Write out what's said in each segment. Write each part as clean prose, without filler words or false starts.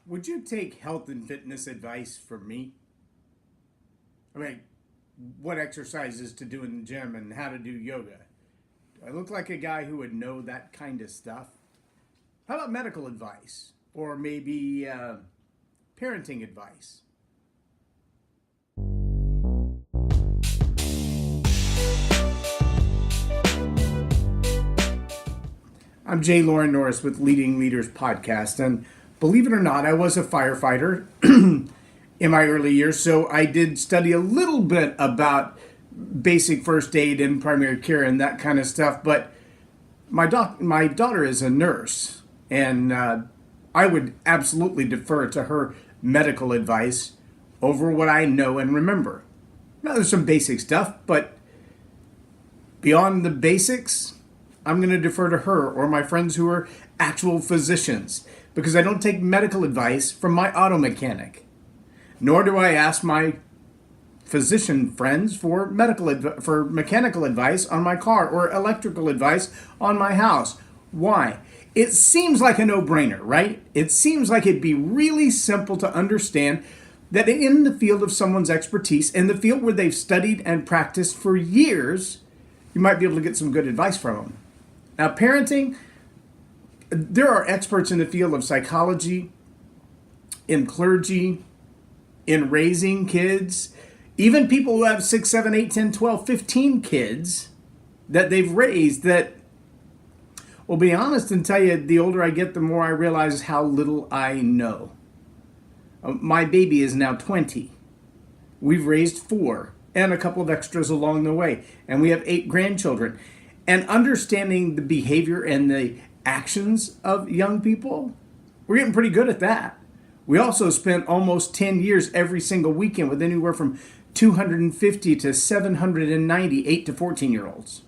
Would you take health and fitness advice from me? I mean, what exercises to do in the gym and how to do yoga? Do I look like a guy who would know that kind of stuff? How about medical advice? Or maybe parenting advice? I'm J Loren Norris with Leading Leaders Podcast, and believe it or not, I was a firefighter in my early years, so I did study a little bit about basic first aid and primary care and that kind of stuff. But my daughter is a nurse, and I would absolutely defer to her medical advice over what I know and remember. Now, there's some basic stuff, but beyond the basics, I'm going to defer to her or my friends who are actual physicians, because I don't take medical advice from my auto mechanic, nor do I ask my physician friends for mechanical advice on my car or electrical advice on my house. Why? It seems like a no-brainer, right? It seems like it'd be really simple to understand that in the field of someone's expertise, in the field where they've studied and practiced for years, you might be able to get some good advice from them. Now, parenting, there are experts in the field of psychology, in clergy, in raising kids, even people who have 6, 7, 8, 10, 12, 15 kids that they've raised that, will be honest and tell you, the older I get, the more I realize how little I know. My baby is now 20. We've raised 4 and a couple of extras along the way, and we have 8 grandchildren. And understanding the behavior and the actions of young people, we're getting pretty good at that. We also spent almost 10 years every single weekend with anywhere from 250 to 790 8 to 14-year-olds.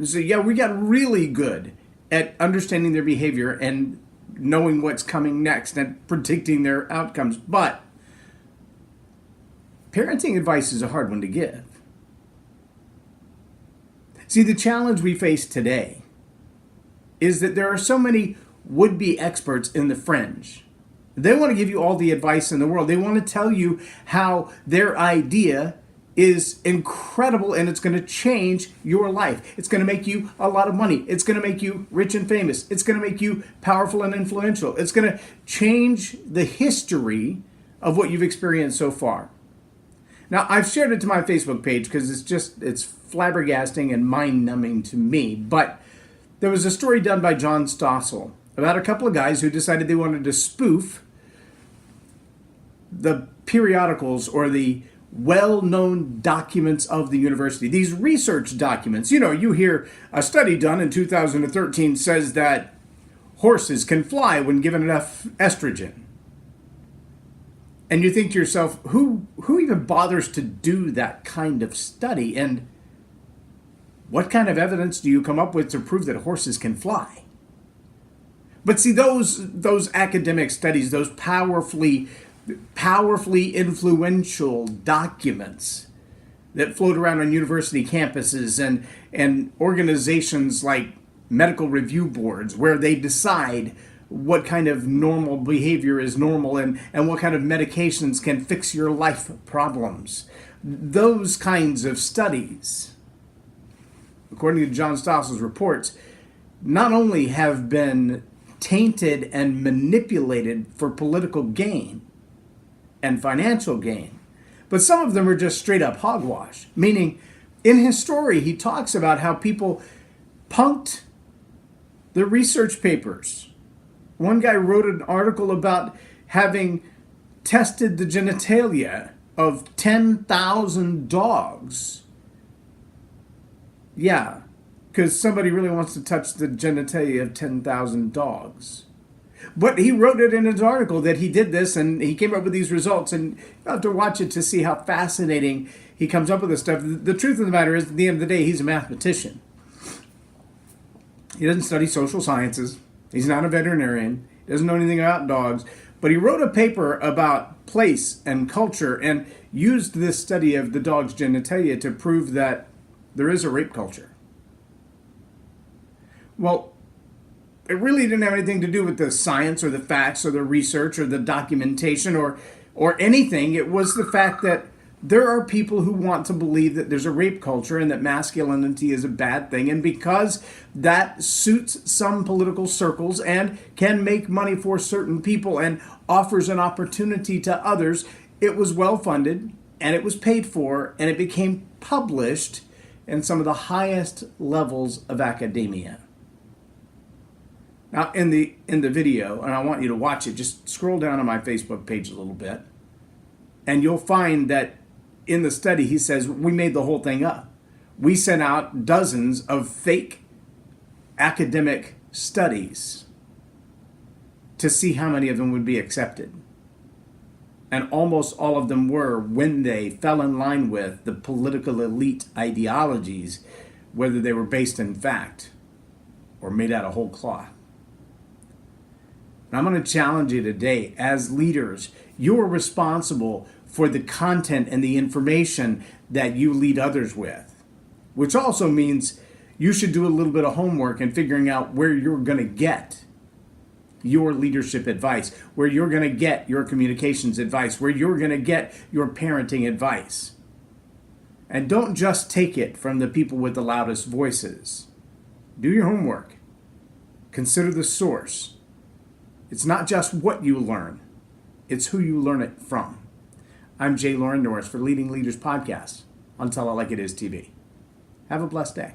So yeah, we got really good at understanding their behavior and knowing what's coming next and predicting their outcomes. But parenting advice is a hard one to give. See, the challenge we face today is that there are so many would-be experts in the fringe. They want to give you all the advice in the world. They want to tell you how their idea is incredible and it's going to change your life. It's going to make you a lot of money. It's going to make you rich and famous. It's going to make you powerful and influential. It's going to change the history of what you've experienced so far. Now, I've shared it to my Facebook page because it's flabbergasting and mind-numbing to me. But there was a story done by John Stossel about a couple of guys who decided they wanted to spoof the periodicals or the well-known documents of the university. These research documents. You know, you hear a study done in 2013 says that horses can fly when given enough estrogen. And you think to yourself, who even bothers to do that kind of study? And what kind of evidence do you come up with to prove that horses can fly? But see, those academic studies, those powerfully influential documents that float around on university campuses and organizations like medical review boards where they decide what kind of normal behavior is normal and what kind of medications can fix your life problems. Those kinds of studies, according to John Stossel's reports, not only have been tainted and manipulated for political gain and financial gain, but some of them are just straight up hogwash. Meaning, in his story, he talks about how people punked the research papers. One guy wrote an article about having tested the genitalia of 10,000 dogs. Yeah, because somebody really wants to touch the genitalia of 10,000 dogs. But he wrote it in his article that he did this and he came up with these results, and you have to watch it to see how fascinating he comes up with this stuff. The truth of the matter is, at the end of the day, he's a mathematician. He doesn't study social sciences. He's not a veterinarian. He doesn't know anything about dogs. But he wrote a paper about place and culture and used this study of the dog's genitalia to prove that there is a rape culture. Well, It really didn't have anything to do with the science or the facts or the research or the documentation or anything. It was the fact that there are people who want to believe that there's a rape culture and that masculinity is a bad thing. And because that suits some political circles and can make money for certain people and offers an opportunity to others, it was well funded and it was paid for and it became published in some of the highest levels of academia. Now, in the video, and I want you to watch it, just scroll down on my Facebook page a little bit, and you'll find that in the study, he says, we made the whole thing up. We sent out dozens of fake academic studies to see how many of them would be accepted. And almost all of them were when they fell in line with the political elite ideologies, whether they were based in fact or made out of whole cloth. And I'm going to challenge you today, as leaders, you're responsible for the content and the information that you lead others with, which also means you should do a little bit of homework in figuring out where you're going to get your leadership advice, where you're going to get your communications advice, where you're going to get your parenting advice. And don't just take it from the people with the loudest voices. Do your homework. Consider the source. It's not just what you learn, it's who you learn it from. I'm J Loren Norris for Leading Leaders Podcast on Tell It Like It Is TV. Have a blessed day.